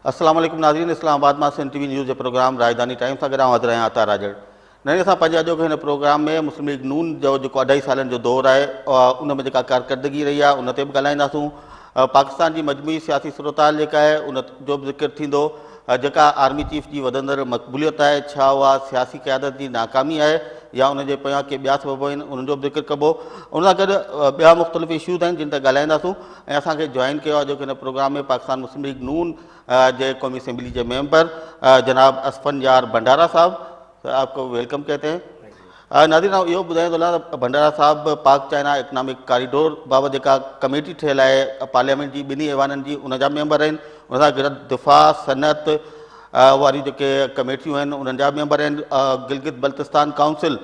अस्सलाम वालेकुम नाज़रीन, इस्लामाबाद में सिंध टीवी न्यूज़ के प्रोग्राम राजधानी टाइम्स सां गॾु हाज़िर आहियां अता राजड़। नए असां पंहिंजे अॼोके हिन प्रोग्राम में मुस्लिम लीग नून जो जेको 2.5 सालनि जो दौर आहे उन में जेका कारकर्दगी रही आहे उन ते बि ॻाल्हाईंदासूं। पाकिस्तान जी मजमूई सियासी सूरताल जेका आहे उन जो बि ज़िक्र थींदो। जेका आर्मी चीफ जी वधंदड़ मक़बूलियत आहे, छा उहा सियासी क़यादत जी नाकामी आहे या उनजे पोयां के ॿिया सबब आहिनि, उनजो बि ज़िक्र कबो। उन सां गॾु ॿिया मुख़्तलिफ़ इशूज़ आहिनि जिन ते ॻाल्हाईंदासूं। ऐं असांखे जॉइन कयो आहे अॼोके हिन प्रोग्राम में पाकिस्तान मुस्लिम लीग नून जे कौमी असम्बली के मेंबर जनाब असफनयार भंडारा साहब, आपको वेलकम कहते हैं। नाज़रीन, इहो ॿुधाईंदो हलां भंडारा साहब पाक चाइना इकनॉमिक कॉरिडोर बाबति जेका कमेटी ठहियलु आहे पार्लियामेंट जी ॿिन्ही ऐवाननि जी, उन जा मेंबर आहिनि। उन सां गॾु दिफ़ा सनत वारी जेके कमेटियूं आहिनि उन्हनि जा मेंबर आहिनि। गिलगित बल्तिस्तान काउंसिल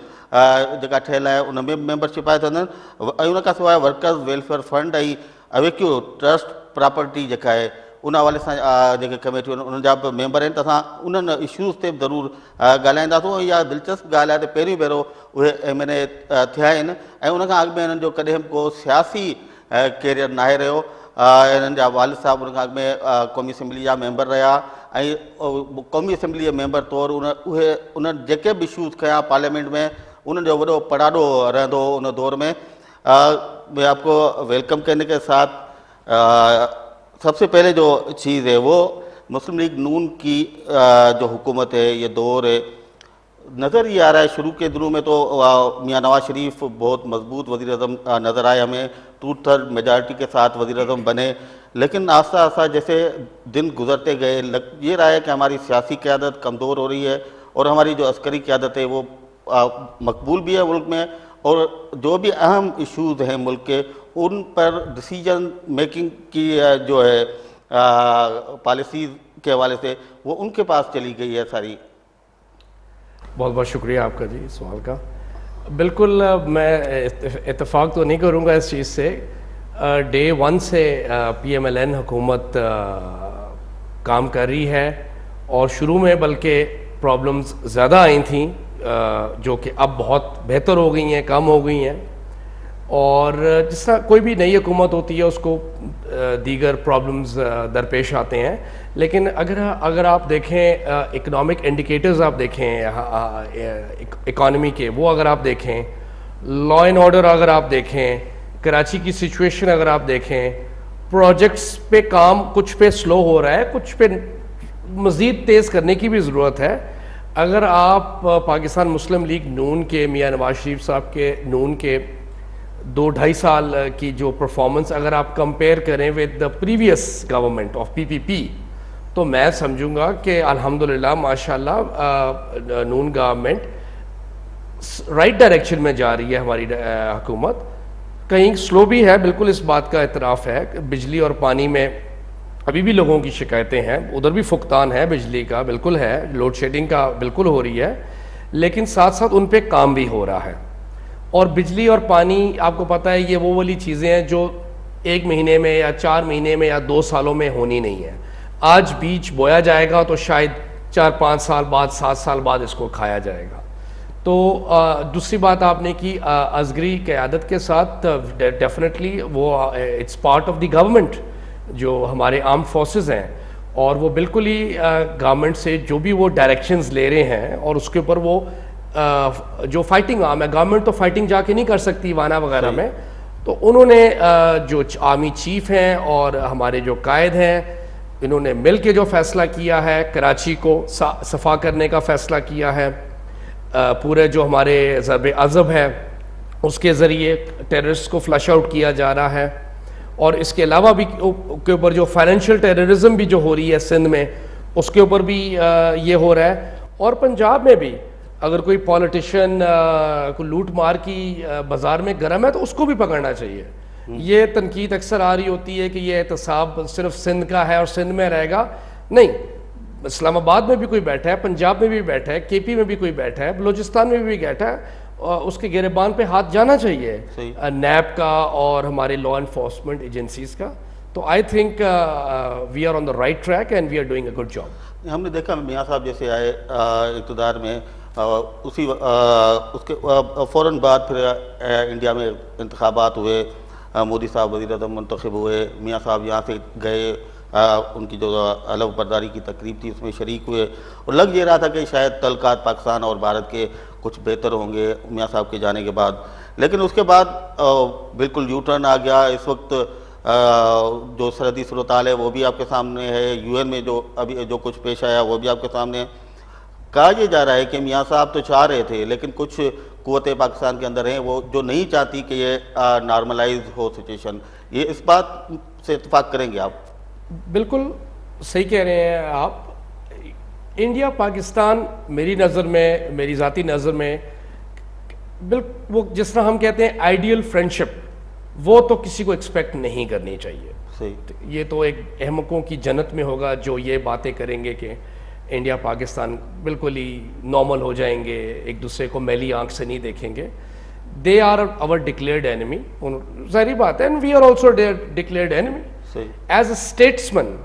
जेका ठहियलु आहे उन में मेंबरशिप आहे अथनि। ऐं उन खां सवाइ वर्कर्स वेलफेयर फंड ऐं अवेक्यू ट्रस्ट प्रॉपर्टी जेका आहे उन हवाले सां जेके कमेटियूं आहिनि उन्हनि जा बि मेंबर आहिनि। त असां उन्हनि इशूज़ ते बि ज़रूरु ॻाल्हाईंदासूं। इहा दिलचस्प ॻाल्हि आहे त पहिरियों भेरो उहे MNA थिया आहिनि ऐं उनखां अॻु में हिननि जो कॾहिं बि को सियासी कैरियर नाहे रहियो। हिननि जा वालिद साहब उनखां अॻु में क़ौमी असम्बली जा मेंबर रहिया ऐं क़ौमी असम्बली जे मेंबर तौरु उन जेके बि इशूज़ कया पार्लियामेंट में उन्हनि जो वॾो पड़ाडो रहंदो उन दौर में। मैं आपको वेलकम करने के साथ सबसे पहले जो चीज़ है वो मुस्लिम लीग नून की जो हुकूमत है, ये दौर है, नज़र ये आ रहा है शुरू के दिनों में तो मियाँ नवाज शरीफ बहुत मजबूत वज़ीर आज़म नज़र आए, हमें 2/3 मेजॉरिटी के साथ वज़ीर आज़म बने। लेकिन आस्ता आस्ता जैसे दिन गुजरते गए ये रहा है कि हमारी सियासी क़यादत कमज़ोर हो रही है और हमारी जो अस्करी क़यादत है वो मकबूल भी है मुल्क में, और जो भी अहम इशूज़ हैं मुल्क के उन पर डिसीजन मेकिंग की जो है पॉलिसीज़ के हवाले से वो उनके पास चली गई है सारी। बहुत बहुत शुक्रिया आपका जी सवाल का। बिल्कुल मैं इत्तेफाक तो नहीं करूँगा इस चीज़ से। डे 1 से PMLN हुकूमत काम कर रही है और शुरू में बल्कि प्रॉब्लम्स ज़्यादा आई थी जो कि अब बहुत बेहतर हो गई हैं, कम हो गई हैं। और जिस तरह कोई भी नई हुकूमत होती है उसको दीगर प्रॉब्लम्स दरपेश आते हैं। लेकिन अगर आप देखें इकनॉमिक इंडिकेटर्स आप देखें इकॉनमी के, वो अगर आप देखें, लॉ एंड ऑर्डर अगर आप देखें, कराची की सिचुएशन अगर आप देखें, प्रोजेक्ट्स पे काम कुछ पे स्लो हो रहा है, कुछ पे मज़ीद तेज़ करने की भी ज़रूरत है। अगर आप पाकिस्तान मुस्लिम लीग नून के मियाँ नवाज शरीफ साहब के नून के 2-2.5 साल की जो परफॉर्मेंस अगर आप कंपेयर करें with the previous government of PPP, तो मैं समझूंगा कि अल्हम्दुलिल्लाह माशाल्लाह नून गवर्नमेंट राइट डायरेक्शन में जा रही है। हमारी हुकूमत कहीं स्लो भी है, बिल्कुल इस बात का इतराफ़ है। बिजली और पानी में अभी भी लोगों की शिकायतें हैं, उधर भी फुकतान है, बिजली का बिल्कुल है, लोड शेडिंग का बिल्कुल हो रही है, लेकिन साथ साथ उन पे काम भी हो रहा है। और बिजली और पानी आपको पता है ये वो वाली चीज़ें हैं जो 1 महीने में या 4 महीने में या 2 सालों में होनी नहीं है। आज बीज बोया जाएगा तो शायद 4-5 साल बाद, 7 साल बाद इसको खाया जाएगा। तो दूसरी बात आपने की असगरी क़यादत के साथ, डेफिनेटली वो it's part of the government जो हमारे आर्म फोर्सेस हैं, और वो बिल्कुल ही गवर्नमेंट से जो भी वो डायरेक्शंस ले रहे हैं और उसके ऊपर वो जो फाइटिंग आर्म है, गवर्नमेंट तो फाइटिंग जाके नहीं कर सकती वाना वगैरह में, तो उन्होंने जो आर्मी चीफ हैं और हमारे जो कायद हैं, इन्होंने मिल के जो फैसला किया है, कराची को सफा करने का फैसला किया है। पूरे जो हमारे ज़रब अज़ब है उसके ज़रिए टेररिस्ट को फ्लश आउट किया जा रहा है। और इसके अलावा भी के ऊपर जो फाइनेंशियल टेररिज्म भी जो हो रही है सिंध में, उसके ऊपर भी ये हो रहा है। और पंजाब में भी अगर कोई पॉलिटिशियन को लूट मार की बाज़ार में गरम है तो उसको भी पकड़ना चाहिए। ये तनकीद अक्सर आ रही होती है कि ये एहतसाब सिर्फ सिंध का है और सिंध में रहेगा। नहीं, इस्लामाबाद में भी कोई बैठा है, पंजाब में भी बैठा है, KP में भी कोई बैठा है, बलूचिस्तान में भी बैठा है, उसके गिरबान पे हाथ जाना चाहिए NAB का और हमारे लॉ एनफोर्समेंट एजेंसीज का। तो I think we are on the right track and we are doing a good job. हमने देखा मियाँ साहब जैसे आए इक़्तिदार में, उसके फ़ौरन बाद फिर इंडिया में इंतखाबात हुए, मोदी साहब वज़ीर आज़म मुंतखब हुए, मियाँ साहब यहाँ से गए उनकी जो अलग बर्दारी की तकरीब थी उसमें शरीक हुए, और लग ये रहा था कि शायद तल्लुकात पाकिस्तान और भारत के कुछ बेहतर होंगे मियाँ साहब के जाने के बाद। लेकिन उसके बाद बिल्कुल यू टर्न आ गया। इस वक्त जो सरहदी सूरत हाल है वो भी आपके सामने है, UN में जो अभी जो कुछ पेश आया वो भी आपके सामने है। कहा यह जा रहा है कि मियाँ साहब तो चाह रहे थे, लेकिन कुछ कुव्वतें पाकिस्तान के अंदर हैं वो जो नहीं चाहती कि ये नॉर्मलाइज हो सिचुएशन। ये इस बात से इत्तेफाक करेंगे आप? बिल्कुल सही कह रहे हैं आप। इंडिया पाकिस्तान मेरी नज़र में, मेरी ज़ाती नज़र में, बिल्कुल वो जिस तरह हम कहते हैं आइडियल फ्रेंडशिप, वो तो किसी को एक्सपेक्ट नहीं करनी चाहिए। सही। ये तो एक अहमकों की जन्नत में होगा जो ये बातें करेंगे कि इंडिया पाकिस्तान बिल्कुल ही नॉर्मल हो जाएंगे, एक दूसरे को मैली आंख से नहीं देखेंगे। They are our declared enemy, सारी बात है, and we are also declared enemy. As a statesman,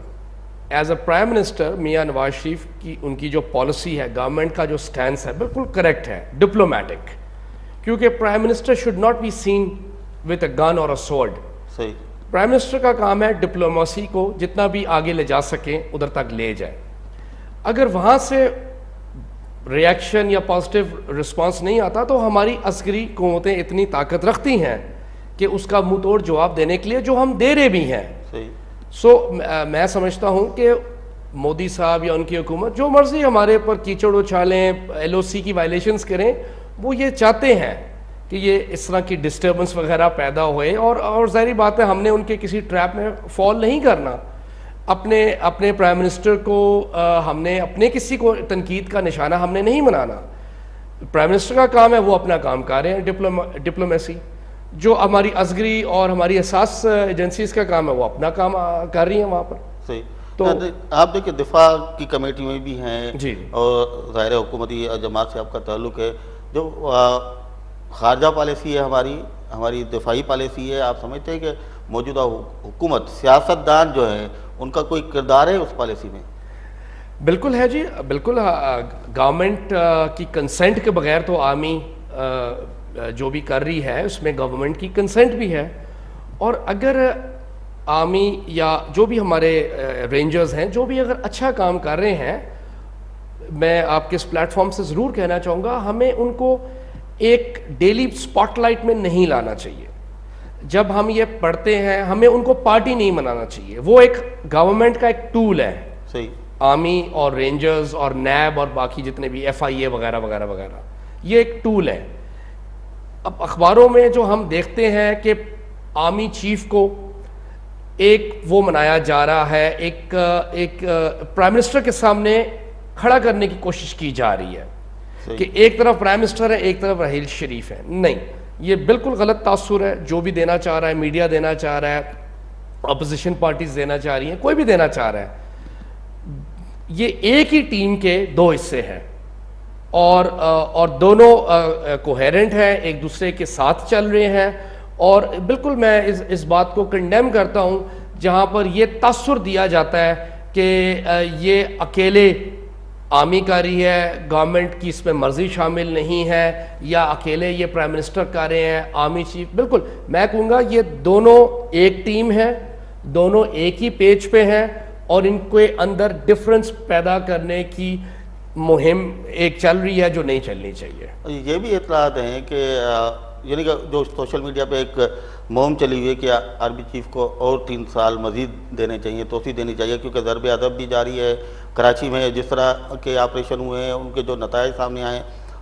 as a prime minister मियाँ नवाज शरीफ की उनकी जो पॉलिसी है, गवर्नमेंट का जो स्टैंड है, बिल्कुल करेक्ट है, डिप्लोमेटिक। क्योंकि prime minister should not be seen with a gun और अ स्वॉर्ड। सही। प्राइम मिनिस्टर का काम है डिप्लोमेसी को जितना भी आगे ले जा सकें उधर तक ले जाए। अगर वहाँ से रिएक्शन या पॉजिटिव रिस्पांस नहीं आता तो हमारी अस्करी कुव्वतें इतनी ताकत रखती हैं कि उसका मुंह तोड़ जवाब देने के लिए, जो हम दे रहे भी हैं। सही। मैं समझता हूँ कि मोदी साहब या उनकी हुकूमत जो मर्जी हमारे ऊपर कीचड़ उछालें, LOC की वायलेशंस करें, वो ये चाहते हैं कि ये इस तरह की डिस्टर्बेंस वगैरह पैदा हुए, और ज़ाहिर बात है हमने उनके किसी ट्रैप में फॉल नहीं करना। अपने प्राइम मिनिस्टर को हमने अपने किसी को तनकीद का निशाना हमने नहीं बनाना। प्राइम मिनिस्टर का काम है वो अपना काम कर रहे हैं डिप्लोमेसी। जो हमारी असगरी और हमारी एहसास एजेंसीज का काम है वो अपना काम कर रही हैं वहाँ पर। सही। तो आप देखिए दिफा की कमेटी में भी हैं जी, और ज़ाहिर हुकूमती जमात से आपका ताल्लुक़ है। जो खारजा पॉलिसी है हमारी दिफाई पॉलिसी है, आप समझते हैं कि मौजूदा हुकूमत, सियासतदान जो हैं उनका कोई किरदार है उस पॉलिसी में? बिल्कुल है जी, बिल्कुल। गवर्नमेंट की कंसेंट के बगैर तो आर्मी जो भी कर रही है उसमें गवर्नमेंट की कंसेंट भी है। और अगर आर्मी या जो भी हमारे रेंजर्स हैं जो भी अगर अच्छा काम कर रहे हैं, मैं आपके इस प्लेटफॉर्म से ज़रूर कहना चाहूँगा, हमें उनको एक डेली स्पॉटलाइट में नहीं लाना चाहिए। जब हम ये पढ़ते हैं हमें उनको पार्टी नहीं बनाना चाहिए। वो एक गवर्नमेंट का एक टूल है। सही। आर्मी और रेंजर्स और नैब और बाकी जितने भी FIA वगैरह वगैरह वगैरह, ये एक टूल है। अब अखबारों में जो हम देखते हैं कि आर्मी चीफ को एक वो मनाया जा रहा है, एक प्राइम मिनिस्टर के सामने खड़ा करने की कोशिश की जा रही है कि एक तरफ प्राइम मिनिस्टर है, एक तरफ राहील शरीफ है। नहीं, ये बिल्कुल गलत तासुर है। जो भी देना चाह रहा है, मीडिया देना चाह रहा है, अपोजिशन पार्टीज देना चाह रही हैं, कोई भी देना चाह रहा है, ये एक ही टीम के दो हिस्से हैं और दोनों कोहेरेंट हैं, एक दूसरे के साथ चल रहे हैं। और बिल्कुल मैं इस बात को कंडेम करता हूं जहां पर यह तासुर दिया जाता है कि ये अकेले आर्मी कर रही है, गवर्नमेंट की इसमें मर्जी शामिल नहीं है, या अकेले ये प्राइम मिनिस्टर कर रहे हैं, आर्मी चीफ। बिल्कुल मैं कहूँगा ये दोनों एक टीम है, दोनों एक ही पेज पे हैं और इनके अंदर डिफरेंस पैदा करने की मुहिम एक चल रही है जो नहीं चलनी चाहिए। ये भी इतलात हैं कि यानी कि जो सोशल मीडिया पे एक मुहिम चली हुई है कि आर्मी चीफ को और 3 साल मजीद देने चाहिए, तोसी देनी चाहिए, क्योंकि ज़रब अदब भी जारी है। कराची में जिस तरह के ऑपरेशन हुए हैं उनके जो नताइज सामने आए,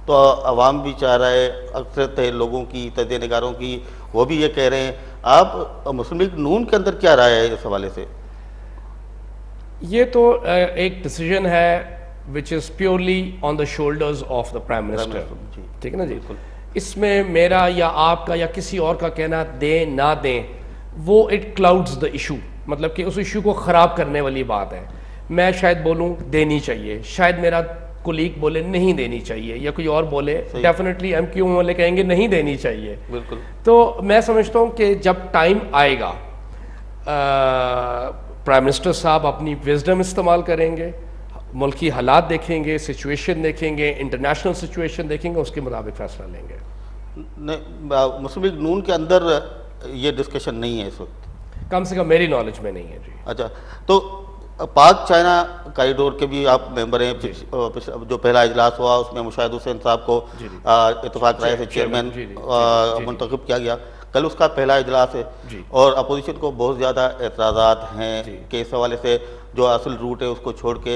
तो अवाम भी चाह रहा है, अक्सर लोगों की, तजज़िया निगारों की, वो भी ये कह रहे हैं। आप मुस्लिम लीग नून के अंदर क्या राय है इस हवाले से? ये तो एक डिसीजन है which is purely on the shoulders of the prime minister. ठीक है ना जी। बिल्कुल। इसमें मेरा या आपका या किसी और का कहना दें ना दें, वो इट क्लाउड्स द इशू, मतलब कि उस इशू को ख़राब करने वाली बात है। मैं शायद बोलूँ देनी चाहिए, शायद मेरा कुलीग बोले नहीं देनी चाहिए, या कोई और बोले डेफिनेटली MQ वाले कहेंगे नहीं देनी चाहिए। बिल्कुल। तो मैं समझता हूँ कि जब टाइम आएगा प्राइम मिनिस्टर साहब अपनी विजडम इस्तेमाल करेंगे, मुल्की हालात देखेंगे, सिचुएशन देखेंगे, इंटरनेशनल सिचुएशन देखेंगे, उसके मुताबिक फैसला लेंगे। मुस्लिम लीग नून के अंदर ये डिस्कशन नहीं है इस वक्त? कम से कम मेरी नॉलेज में नहीं है जी। अच्छा, तो पाक चाइना कॉरिडोर के भी आप मेंबर हैं। जो पहला इजलास हुआ उसमें मुशाहिद हुसैन साहब को इत्तेफाक राय से चेयरमैन मुंतखब किया गया। कल उसका पहला इजलास है और अपोजिशन को बहुत ज़्यादा एतराज़ात हैं कि इस हवाले से जो असल रूट है उसको छोड़ के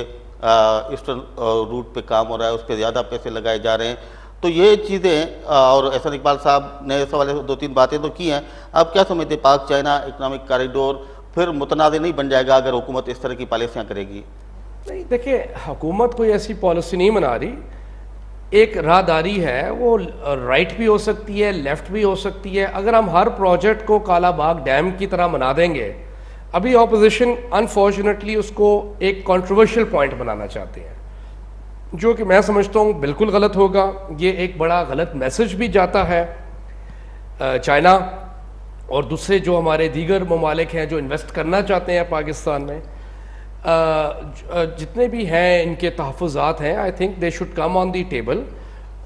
ईस्टर्न रूट पे काम हो रहा है, उस पर ज़्यादा पैसे लगाए जा रहे हैं। तो ये चीज़ें और एहसन इकबाल साहब ने इस हवाले से 2-3 बातें तो की हैं। आप क्या समझते हैं, पाक चाइना इकनॉमिक कॉरिडोर फिर मुतनाज़ नहीं बन जाएगा अगर हुकूमत इस तरह की पॉलिसियाँ करेगी? नहीं, देखिए, हुकूमत कोई ऐसी पॉलिसी नहीं बना रही। एक राहदारी है, वो राइट भी हो सकती है, लेफ्ट भी हो सकती है। अगर हम हर प्रोजेक्ट को कालाबाग डैम की तरह बना देंगे, अभी ऑपोजिशन अनफॉर्चुनेटली उसको एक कंट्रोवर्शियल पॉइंट बनाना चाहते हैं, जो कि मैं समझता हूँ बिल्कुल गलत होगा। ये एक बड़ा गलत मैसेज भी जाता है चाइना और दूसरे जो हमारे दीगर ममालिक हैं जो इन्वेस्ट करना चाहते हैं पाकिस्तान में। जितने भी हैं इनके तहफ़्फ़ुज़ात हैं, I think they should come on the table.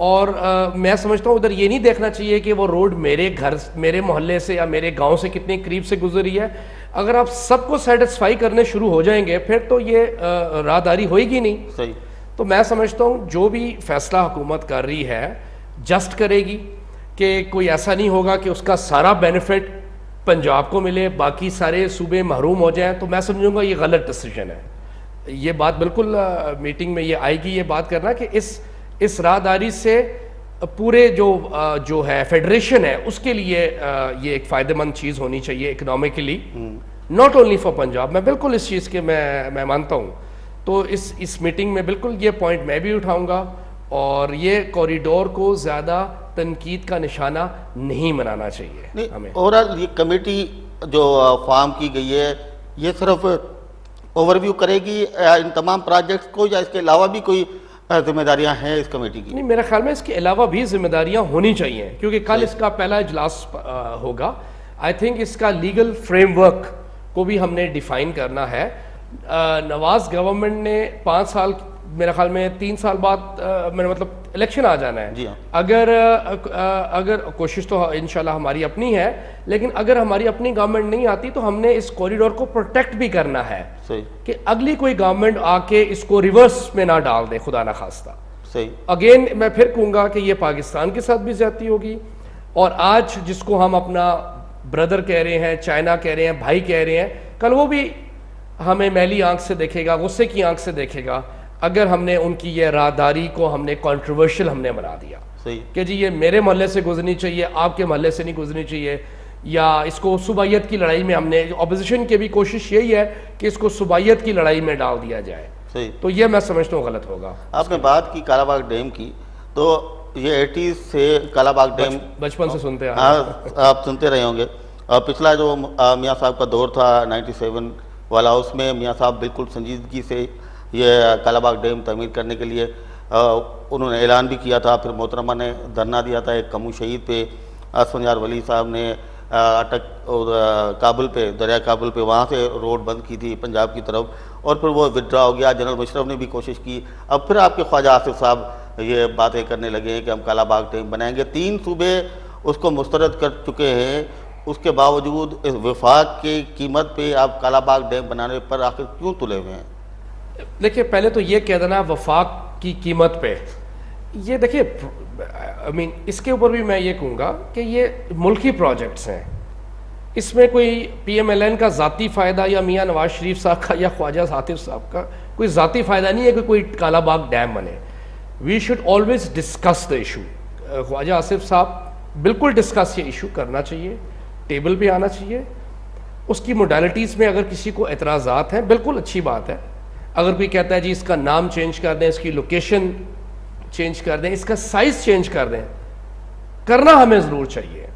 और मैं समझता हूँ उधर ये नहीं देखना चाहिए कि वो रोड मेरे घर, मेरे मोहल्ले से या मेरे गांव से कितने करीब से गुजरी है। अगर आप सबको सेटिस्फाई करने शुरू हो जाएंगे फिर तो ये राहदारी होएगी नहीं। सही। तो मैं समझता हूँ जो भी फैसला हुकूमत कर रही है जस्ट करेगी, कि कोई ऐसा नहीं होगा कि उसका सारा बेनिफिट पंजाब को मिले, बाकी सारे सूबे महरूम हो जाएं। तो मैं समझूंगा ये गलत डिसीजन है। ये बात बिल्कुल मीटिंग में ये आएगी, ये बात करना कि इस राहदारी से पूरे जो है फेडरेशन है उसके लिए ये एक फ़ायदेमंद चीज़ होनी चाहिए economically, not only for Punjab. मैं बिल्कुल इस चीज़ के मैं मानता हूँ। तो इस मीटिंग में बिल्कुल ये पॉइंट मैं भी उठाऊँगा और ये कॉरिडोर को ज़्यादा तनकीद का निशाना नहीं बनाना चाहिए हमें। ओवरऑल ये कमेटी जो फॉर्म की गई है, ये सिर्फ ओवरव्यू करेगी इन तमाम प्रोजेक्ट्स को, या इसके अलावा भी कोई जिम्मेदारियां हैं इस कमेटी की? नहीं, मेरे ख्याल में इसके अलावा भी जिम्मेदारियां होनी चाहिए, क्योंकि कल इसका पहला इजलास होगा। आई थिंक इसका लीगल फ्रेमवर्क को भी हमने डिफाइन करना है। नवाज गवर्नमेंट ने 5 साल, मेरे ख्याल में 3 साल बाद मेरा मतलब इलेक्शन आ जाना है। जी हाँ। अगर कोशिश तो इंशाल्लाह हमारी अपनी है, लेकिन अगर हमारी अपनी गवर्नमेंट नहीं आती तो हमने इस कॉरिडोर को प्रोटेक्ट भी करना है। सही। कि अगली कोई गवर्नमेंट आके इसको रिवर्स में ना डाल दे, खुदा ना खास्ता। सही। अगेन मैं फिर कहूँगा कि ये पाकिस्तान के साथ भी ज्यादती होगी। और आज जिसको हम अपना ब्रदर कह रहे हैं, चाइना कह रहे हैं, भाई कह रहे हैं, कल वो भी हमें मैली आंख से देखेगा, गुस्से की आंख से देखेगा अगर हमने उनकी ये राहदारी को हमने कंट्रोवर्शियल हमने बना दिया। सही। कि जी ये मेरे मोहल्ले से गुजरनी चाहिए, आपके मोहल्ले से नहीं गुजरनी चाहिए, या इसको सूबाइयत की लड़ाई में हमने, ऑपोजिशन की भी कोशिश यही है कि इसको सूबाइयत की लड़ाई में डाल दिया जाए। सही। तो ये मैं समझता हूँ गलत होगा। आपने बात की कालाबाग डैम की, तो ये 80s से कालाबाग डैम बचपन से सुनते हैं। आप सुनते रहे होंगे। पिछला जो मियाँ साहब का दौर था 97 वाला, उसमें मियाँ साहब बिल्कुल संजीदगी से ये कालाबाग डैम तमीर करने के लिए उन्होंने ऐलान भी किया था। फिर मोहतरमा ने धरना दिया था एक कमू शहीद पे। असफंजार वली साहब ने काबुल पे, दरिया काबुल पे, वहाँ से रोड बंद की थी पंजाब की तरफ, और फिर वो विड्रा हो गया। जनरल मुशर्रफ ने भी कोशिश की। अब फिर आपके ख्वाजा आसिफ साहब ये बातें करने लगे हैं कि हम कालाबाग डैम बनाएंगे। 3 सूबे उसको मुस्तरद कर चुके हैं, उसके बावजूद इस वफाक की कीमत पे आप कालाबाग डैम बनाने पर आखिर क्यों तुले हुए हैं? देखिए, पहले तो ये कह देना वफाक की कीमत पे, ये देखिए आई मीन इसके ऊपर भी मैं ये कहूँगा कि ये मुल्की प्रोजेक्ट्स हैं। इसमें कोई PMLN का ज़ाती फ़ायदा या मियाँ नवाज शरीफ साहब का या ख्वाजा आसिफ साहब का कोई ज़ाती फ़ायदा नहीं है कि कोई कालाबाग डैम बने। We should always discuss the issue. Khawaja Asif साहब बिल्कुल डिस्कस ये इशू करना चाहिए, टेबल पे आना चाहिए। उसकी मोडालिटीज़ में अगर किसी को एतराज़ात हैं, बिल्कुल अच्छी बात है। अगर कोई कहता है जी इसका नाम चेंज कर दें, इसकी लोकेशन चेंज कर दें, इसका साइज़ चेंज कर दें, करना हमें ज़रूर चाहिए।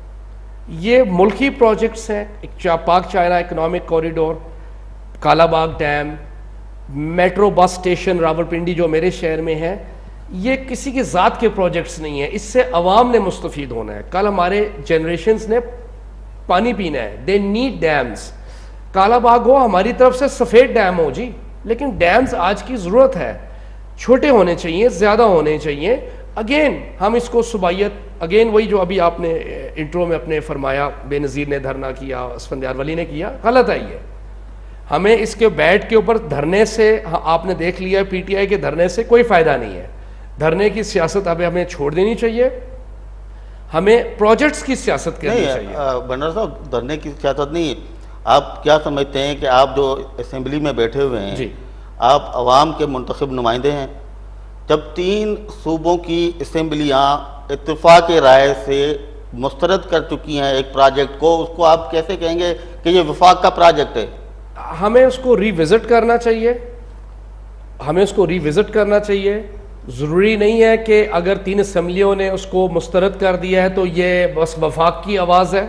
ये मुल्की प्रोजेक्ट्स हैं, एक पाक China economic corridor, Kalabagh dam, metro bus station Rawalpindi जो मेरे शहर में है, ये किसी की ज़ात के प्रोजेक्ट्स नहीं है। इससे अवाम ने मुस्तफ़ीद होना है। कल हमारे जनरेशन्स ने पानी पीना है, दे नीड डैम्स। कालाबाग हो, हमारी तरफ से सफ़ेद डैम हो जी, लेकिन डैम्स आज की ज़रूरत है। छोटे होने चाहिए, ज़्यादा होने चाहिए। अगेन हम इसको सुबाइयत, अगेन वही जो अभी आपने इंट्रो में अपने फरमाया, बेनज़ीर ने धरना किया, असफंदियार वली ने किया, गलत है ये। हमें इसके बैठ के ऊपर धरने से, आपने देख लिया पीटीआई के धरने से कोई फ़ायदा नहीं है। धरने की सियासत हमें छोड़ देनी चाहिए, हमें प्रोजेक्ट्स की सियासत करनी चाहिए। बनर साहब, धरने की सियासत नहीं, आप क्या समझते हैं कि आप जो असेंबली में बैठे हुए हैं जी, आप अवाम के मुंतखब नुमाइंदे हैं। जब 3 सूबों की असेंबलियाँ इत्तेफाक राय से मुस्तरद कर चुकी हैं एक प्रोजेक्ट को, उसको आप कैसे कहेंगे कि ये वफाक का प्रोजेक्ट है? हमें उसको रिविज़िट करना चाहिए, हमें उसको रिविज़िट करना चाहिए। ज़रूरी नहीं है कि अगर 3 असम्बलियों ने उसको मुस्तरद कर दिया है तो ये बस वफाक की आवाज़ है।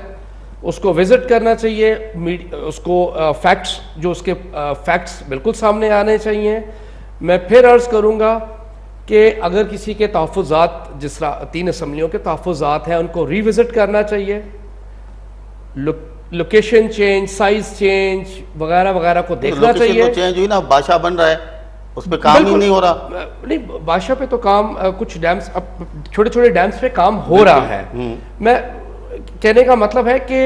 उसको विज़िट करना चाहिए, उसको फैक्ट्स, जो उसके फैक्ट्स बिल्कुल सामने आने चाहिए। मैं फिर अर्ज़ करूँगा कि अगर किसी के तहफ़्फ़ुज़ात, जिस तरह 3 असम्बलियों के तहफ़्फ़ुज़ात हैं, उनको रिविज़िट करना चाहिए। लोकेशन चेंज, साइज़ चेंज वगैरह वगैरह को देखना चाहिए। तो चेंज हुई ना, बादशाह बन रहा है, उस पर काम ही नहीं हो रहा। नहीं, बादशाह पे तो काम, कुछ डैम्स, अब छोटे छोटे डैम्स पे काम हो रहा है। मैं कहने का मतलब है कि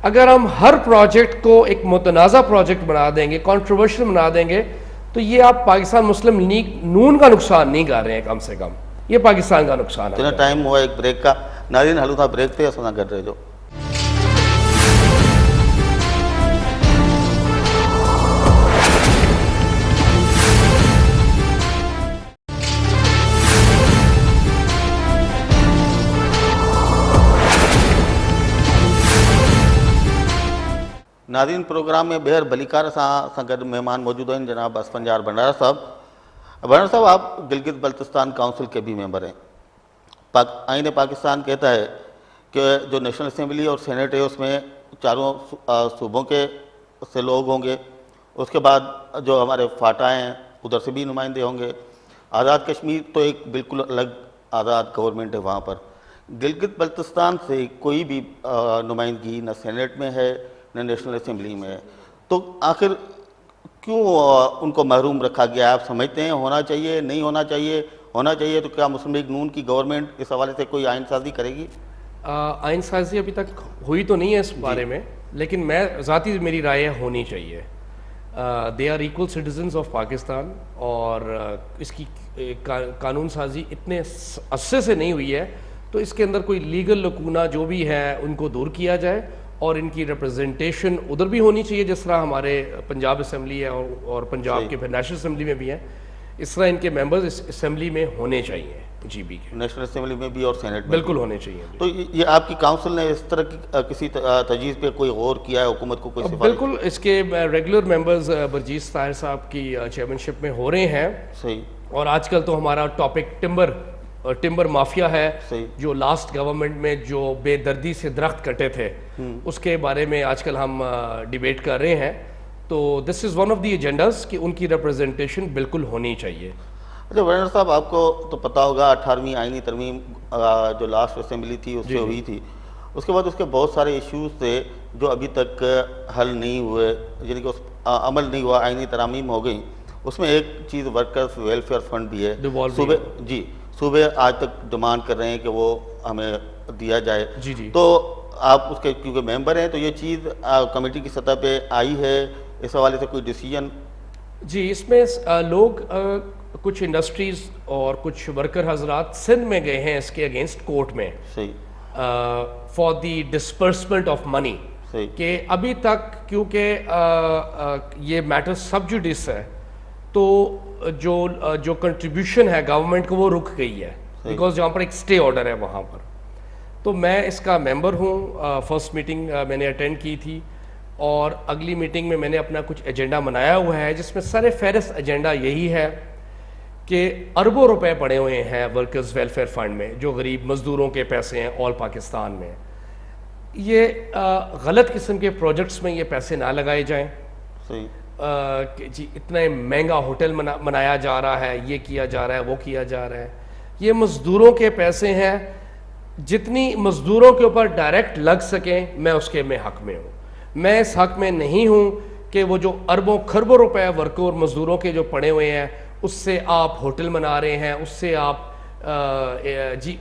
अगर हम हर प्रोजेक्ट को एक मुतनाज़ा प्रोजेक्ट बना देंगे, कंट्रोवर्शियल बना देंगे, तो ये आप पाकिस्तान मुस्लिम लीग नून का नुकसान नहीं कर रहे हैं, कम से कम ये पाकिस्तान का नुकसान है। टाइम हुआ एक ब्रेक का। नाज़रीन, हलू था ब्रेक थे असां कर रहे जो। नाज़रीन, प्रोग्राम में बेहर भलीकार सां गॾु महिमान मौजूद आहिनि जनाब असफंदियार भंडारा साहब। भंडारा साहब, आप गिलगित बल्तिस्तान काउंसिल के भी मेंबर हैं। आईन पाकिस्तान कहता है कि जो नेशनल असेंबली और सेनेट है उसमें चारों सूबों के से लोग होंगे। उसके बाद जो हमारे फाटा हैं उधर से भी नुमाइंदे होंगे। आज़ाद कश्मीर तो एक बिल्कुल अलग आज़ाद गवर्नमेंट है, वहाँ पर गिलगित बल्तिस्तान से कोई भी नुमाइंदगी न सेनेट में है न नेशनल असेंबली में है। तो आखिर क्यों उनको महरूम रखा गया? आप समझते हैं होना चाहिए, नहीं होना चाहिए? होना चाहिए तो क्या मुस्लिम लीग नून की गवर्नमेंट इस हवाले से कोई आइन साजी करेगी? आइन साजी अभी तक हुई तो नहीं है इस बारे में, लेकिन मैं ज़ाती मेरी राय है होनी चाहिए। They are equal citizens of Pakistan, और इसकी कानून साजी इतने अरसे से नहीं हुई है, तो इसके अंदर कोई लीगल लकूना जो भी है उनको दूर किया जाए, और इनकी रिप्रेजेंटेशन उधर भी होनी चाहिए, जिस तरह हमारे पंजाब असम्बली है और पंजाब के फिर नेशनल असम्बली में भी है, इस तरह इनके मेंबर्स इस असम्बली में होने चाहिए, जीबी के नेशनल असम्बली में भी और सेनेट में बिल्कुल होने चाहिए। तो ये आपकी काउंसिल ने इस तरह की किसी तजवीज़ पे कोई गौर किया है? हुकूमत को कोई सिफारिश? बिल्कुल, इसके रेगुलर मेंबर्स बरजीस ताहिर साहब की चेयरमैनशिप में हो रहे हैं। सही। और आजकल तो हमारा टॉपिक टिम्बर माफिया है, जो लास्ट गवर्नमेंट में जो बेदर्दी से दरख्त कटे थे, उसके बारे में आजकल हम डिबेट कर रहे हैं। तो this is one of the agendas कि उनकी रिप्रेजेंटेशन बिल्कुल होनी चाहिए। अच्छा वर्णर साहब, आपको तो पता होगा 18वीं आईनी तरमीम जो लास्ट असेंबली थी उससे हुई थी। उसके बाद उसके बहुत सारे इश्यूज थे जो अभी तक हल नहीं हुए, यानी कि उस अमल नहीं हुआ, आईनी तरामीम हो गई। उसमें एक चीज़ वर्कर्स वेलफेयर फंड भी है। सूबे आज तक डिमांड कर रहे हैं कि वो हमें दिया जाए। जी। तो आप उसके क्योंकि मेंबर हैं, तो ये चीज़ कमेटी की सतह पे आई है, इस हवाले से कोई डिसीजन? जी, इसमें लोग कुछ इंडस्ट्रीज़ और कुछ वर्कर हजरात सिंध में गए हैं इसके अगेंस्ट कोर्ट में। सही। For the disbursement of money, कि अभी तक क्योंकि ये मैटर सब जुडिस है, तो जो कंट्रीब्यूशन है गवर्नमेंट को वो रुक गई है, बिकॉज जहाँ पर एक स्टे ऑर्डर है वहाँ पर। तो मैं इसका मेंबर हूँ। फर्स्ट मीटिंग मैंने अटेंड की थी, और अगली मीटिंग में मैंने अपना कुछ एजेंडा बनाया हुआ है, जिसमें सर फहरिस्त एजेंडा यही है कि अरबों रुपए पड़े हुए हैं वर्कर्स वेलफेयर फंड में, जो गरीब मजदूरों के पैसे हैं ऑल पाकिस्तान में। ये गलत किस्म के प्रोजेक्ट्स में ये पैसे ना लगाए जाएं। सही। कि जी इतना महंगा होटल बनाया जा रहा है, ये किया जा रहा है, वो किया जा रहा है। ये मज़दूरों के पैसे हैं, जितनी मज़दूरों के ऊपर डायरेक्ट लग सकें मैं उसके में हक़ में हूँ। मैं इस हक़ में नहीं हूँ कि वो जो अरबों खरबों रुपए वर्कर और मज़दूरों के जो पड़े हुए हैं, उससे आप होटल बना रहे हैं, उससे आप जी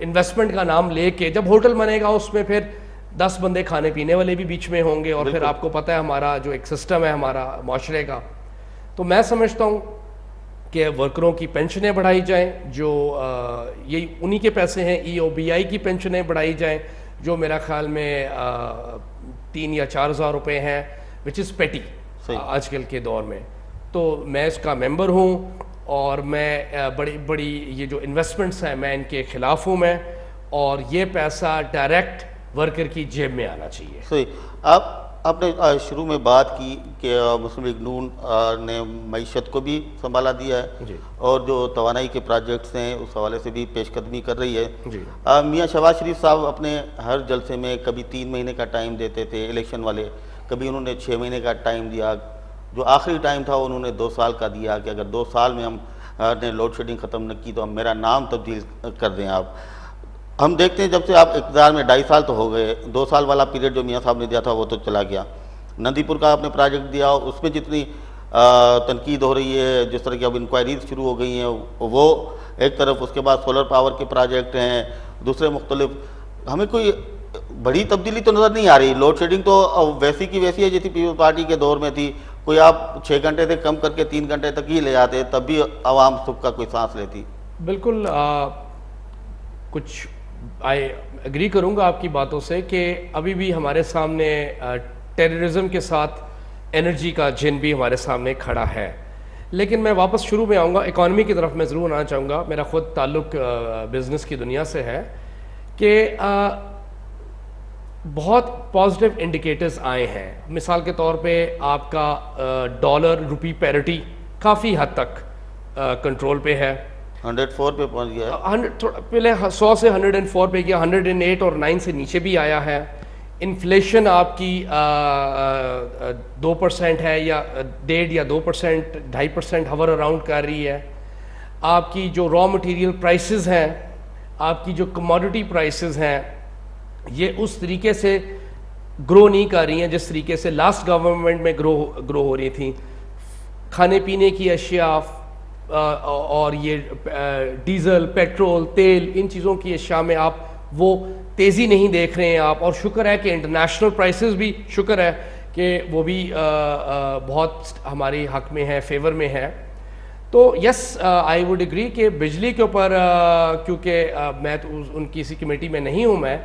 इन्वेस्टमेंट का नाम लेके, जब होटल बनेगा उसमें फिर 10 बंदे खाने पीने वाले भी बीच में होंगे, और फिर आपको पता है हमारा जो एक सिस्टम है हमारा माशरे का। तो मैं समझता हूँ कि वर्करों की पेंशनें बढ़ाई जाएं, जो यही उन्हीं के पैसे हैं, EOBI की पेंशनें बढ़ाई जाएं, जो मेरा ख्याल में 3 या 4 हज़ार रुपये हैं, विच इज़ पेटी आजकल के दौर में। तो मैं इसका मेंबर हूँ, और मैं बड़ी बड़ी ये जो इन्वेस्टमेंट्स हैं मैं इनके ख़िलाफ़ हूँ मैं, और ये पैसा डायरेक्ट वर्कर की जेब में आना चाहिए। सही। आपने शुरू में बात की कि मुस्लिम लीग नून ने मईशत को भी संभाला दिया है जी। और जो तवानाई के प्रोजेक्ट्स हैं उस हवाले से भी पेशकदमी कर रही है जी। मियाँ शहबाज शरीफ साहब अपने हर जलसे में कभी 3 महीने का टाइम देते थे इलेक्शन वाले, कभी उन्होंने 6 महीने का टाइम दिया, जो आखिरी टाइम था उन्होंने 2 साल का दिया कि अगर 2 साल में हम ने लोड शेडिंग ख़त्म न की तो हम मेरा नाम तब्दील कर दें आप। हम देखते हैं जब से आप इक़्तिदार में 2.5 साल तो हो गए, 2 साल वाला पीरियड जो मियाँ साहब ने दिया था वो तो चला गया। नंदीपुर का आपने प्रोजेक्ट दिया, उसमें जितनी तनकीद हो रही है, जिस तरह की अब इंक्वायरीज शुरू हो गई हैं वो एक तरफ, उसके बाद सोलर पावर के प्रोजेक्ट हैं, दूसरे मुख्तलिफ, हमें कोई बड़ी तब्दीली तो नज़र नहीं आ रही। लोड शेडिंग तो वैसी की वैसी है जैसी पीपल्स पार्टी के दौर में थी, कोई आप 6 घंटे से कम करके 3 घंटे तक ही ले आते, तब भी आवाम सुख का कोई सांस लेती। बिल्कुल कुछ आई एग्री करूंगा आपकी बातों से कि अभी भी हमारे सामने टेररिज्म के साथ एनर्जी का जिन भी हमारे सामने खड़ा है। लेकिन मैं वापस शुरू में आऊँगा, इकॉनमी की तरफ मैं ज़रूर आना चाहूँगा। मेरा ख़ुद ताल्लुक़ बिज़नेस की दुनिया से है कि बहुत पॉजिटिव इंडिकेटर्स आए हैं। मिसाल के तौर पे आपका डॉलर रुपी पैरिटी काफ़ी हद तक कंट्रोल पे है, 104 पे पहुंच गया है। 100 पहले 100 से 104 पे गया, 108 और 9 से नीचे भी आया है। इन्फ्लेशन आपकी 2% है, या 1.5 या 2%, 2.5% हवर अराउंड कर रही है। आपकी जो रॉ मटेरियल प्राइसेस हैं, आपकी जो कमोडिटी प्राइसेस हैं, ये उस तरीके से ग्रो नहीं कर रही हैं जिस तरीके से लास्ट गवर्नमेंट में ग्रो हो रही थी। खाने पीने की अशिया और ये डीज़ल, पेट्रोल, तेल, इन चीज़ों की अशिया में आप वो तेज़ी नहीं देख रहे हैं आप। और शुक्र है कि इंटरनेशनल प्राइसेस भी, शुक्र है कि वो भी बहुत हमारे हक में है, फेवर में है। तो यस, आई वुड एग्री कि बिजली के ऊपर, क्योंकि मैं तो उनकी इसी कमेटी में नहीं हूँ मैं,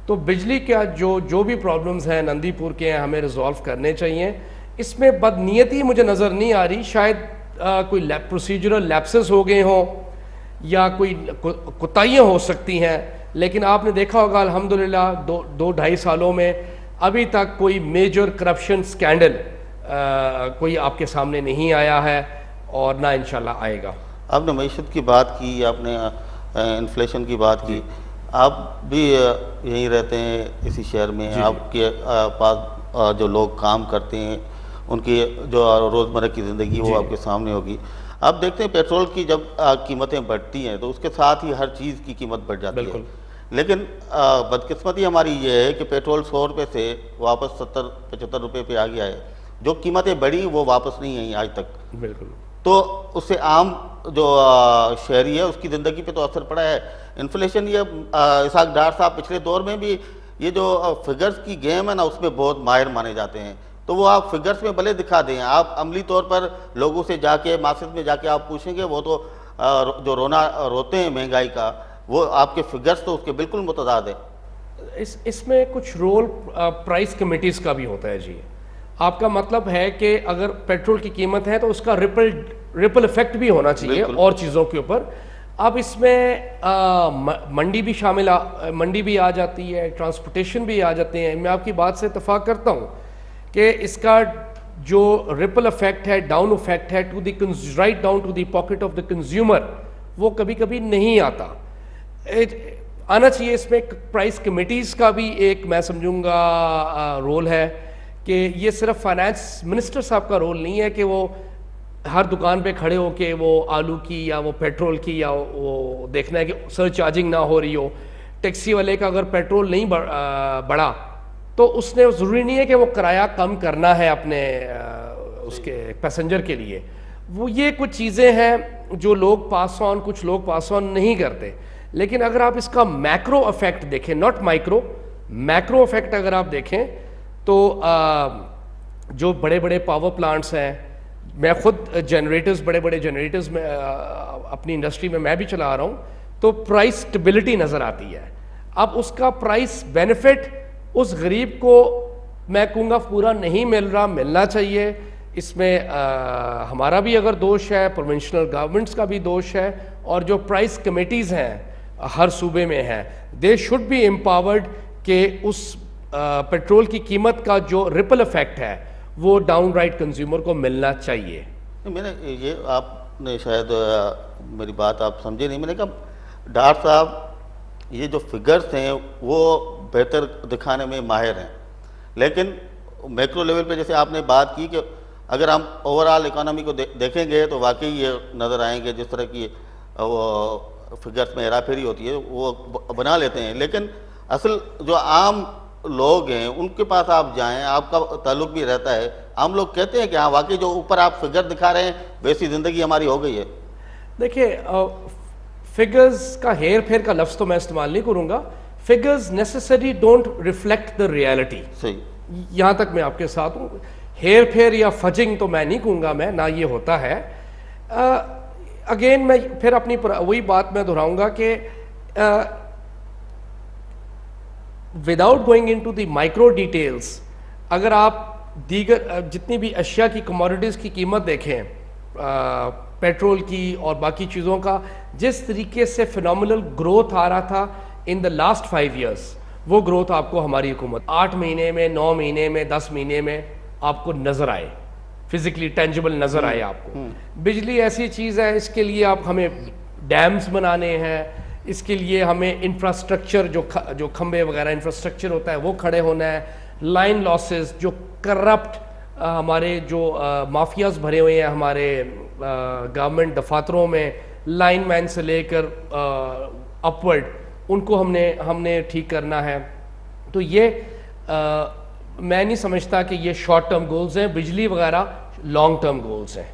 तो बिजली का जो भी प्रॉब्लम्स हैं नंदीपुर के हैं, हमें रिजॉल्व करने चाहिए। इसमें बदनीयती मुझे नज़र नहीं आ रही, शायद कोई प्रोसीजरल लैप्सेस हो गए हों या कोई कोताहियाँ हो सकती हैं। लेकिन आपने देखा होगा अल्हम्दुलिल्लाह 2-2.5 सालों में अभी तक कोई मेजर करप्शन स्कैंडल कोई आपके सामने नहीं आया है, और ना इंशाल्लाह आएगा। आपने मईशत की बात की, आपने इन्फ्लेशन की बात की, आप भी यहीं रहते हैं इसी शहर में, आपके पास जो लोग काम करते हैं उनकी जो रोज़मर्रा की ज़िंदगी वो आपके सामने होगी। आप देखते हैं पेट्रोल की जब कीमतें बढ़ती हैं तो उसके साथ ही हर चीज़ की कीमत बढ़ जाती है। लेकिन बदकिस्मती हमारी ये है कि पेट्रोल 100 रुपये से वापस 70-75 रुपये पे आ गया है। जो कीमतें बढ़ी वो वापस नहीं आई आज तक। बिल्कुल। तो उससे आम जो शहरी है उसकी ज़िंदगी पे तो असर पड़ा है। इन्फ्लेशन, ये इसाक डार साहब पिछले दौर में भी ये जो फिगर्स की गेम है ना उसमें बहुत माहिर माने जाते हैं। तो वो आप फिगर्स में भले दिखा दें, आप अमली तौर पर लोगों से जाके मार्केट में जाके आप पूछेंगे, वो तो जो रोते हैं महंगाई का, वो आपके फिगर्स तो उसके बिल्कुल मुतज़ाद है। इसमें कुछ रोल प्राइस कमेटीज़ का भी होता है जी। आपका मतलब है कि अगर पेट्रोल की कीमत है तो उसका रिपल इफेक्ट भी होना चाहिए और चीज़ों के ऊपर। अब इसमें मंडी भी शामिल मंडी भी आ जाती है, ट्रांसपोर्टेशन भी आ जाते हैं। मैं आपकी बात से इत्तेफाक करता हूँ कि इसका जो रिपल इफेक्ट है, डाउन इफेक्ट है to the right down to the pocket of the consumer, वो कभी कभी नहीं आता। आना चाहिए। इसमें प्राइस कमेटीज़ का भी एक मैं समझूंगा रोल है कि ये सिर्फ फाइनेंस मिनिस्टर साहब का रोल नहीं है कि वो हर दुकान पे खड़े हो के वो आलू की या वो पेट्रोल की या वो देखना है कि सरचार्जिंग ना हो रही हो। टैक्सी वाले का अगर पेट्रोल नहीं बढ़ा तो उसने ज़रूरी नहीं है कि वो किराया कम करना है अपने उसके पैसेंजर के लिए। वो ये कुछ चीज़ें हैं जो लोग पास ऑन, कुछ लोग पास ऑन नहीं करते, लेकिन अगर आप इसका मैक्रो इफेक्ट देखें, नॉट माइक्रो, मैक्रो इफेक्ट अगर आप देखें तो जो बड़े बड़े पावर प्लांट्स हैं, मैं खुद जनरेटर्स, बड़े बड़े जनरेटर्स में अपनी इंडस्ट्री में मैं भी चला रहा हूँ, तो प्राइस स्टेबिलिटी नज़र आती है। अब उसका प्राइस बेनिफिट उस गरीब को मैं कहूँगा पूरा नहीं मिल रहा, मिलना चाहिए। इसमें हमारा भी अगर दोष है, प्रोविंशियल गवर्नमेंट्स का भी दोष है, और जो प्राइस कमेटीज़ हैं हर सूबे में हैं, दे शुड बी एम्पावर्ड कि उस पेट्रोल की कीमत का जो रिपल इफेक्ट है वो डाउन राइट कंज्यूमर को मिलना चाहिए। मैंने ये, आपने शायद मेरी बात आप समझे नहीं, मैंने कहा डॉक्टर साहब ये जो फिगर्स हैं वो बेहतर दिखाने में माहिर हैं, लेकिन मैक्रो लेवल पे जैसे आपने बात की कि अगर हम ओवरऑल इकोनॉमी को देखेंगे तो वाकई ये नज़र आएंगे, जिस तरह की वो फिगर्स में हेरा फेरी होती है वो बना लेते हैं, लेकिन असल जो आम लोग हैं उनके पास आप जाएं, आपका ताल्लुक भी रहता है, आम लोग कहते हैं कि हाँ वाकई जो ऊपर आप फिगर दिखा रहे हैं वैसी ज़िंदगी हमारी हो गई है। देखिए, फिगर्स का हेर फेर का लफ्ज़ तो मैं इस्तेमाल नहीं करूँगा। Figures necessary don't reflect the reality. सही, यहाँ तक मैं आपके साथ हूँ। हेर फेर या फजिंग तो मैं नहीं कहूँगा, मैं ना ये होता है। अगेन मैं फिर अपनी वही बात मैं दोहराऊँगा कि without going into the micro details, अगर आप दीगर जितनी भी अशिया की कमोडिटीज़ की कीमत देखें, पेट्रोल की और बाकी चीज़ों का, जिस तरीके से फिनोमिनल ग्रोथ आ रहा था इन द लास्ट 5 years, वो ग्रोथ आपको हमारी हुकूमत 8 महीने में, 9 महीने में, 10 महीने में आपको नज़र आए, फिजिकली टेंजिबल नज़र आए आपको। बिजली ऐसी चीज़ है, इसके लिए आप हमें डैम्स बनाने हैं, इसके लिए हमें इंफ्रास्ट्रक्चर जो खंबे वगैरह इंफ्रास्ट्रक्चर होता है वो खड़े होना है। लाइन लॉसेस, जो करप्ट हमारे जो माफियाज भरे हुए हैं हमारे गवर्नमेंट दफातरों में, लाइन मैन से लेकर अपवर्ड, उनको हमने ठीक करना है। तो ये मैं नहीं समझता कि ये शॉर्ट टर्म गोल्स हैं, बिजली वगैरह लॉन्ग टर्म गोल्स हैं।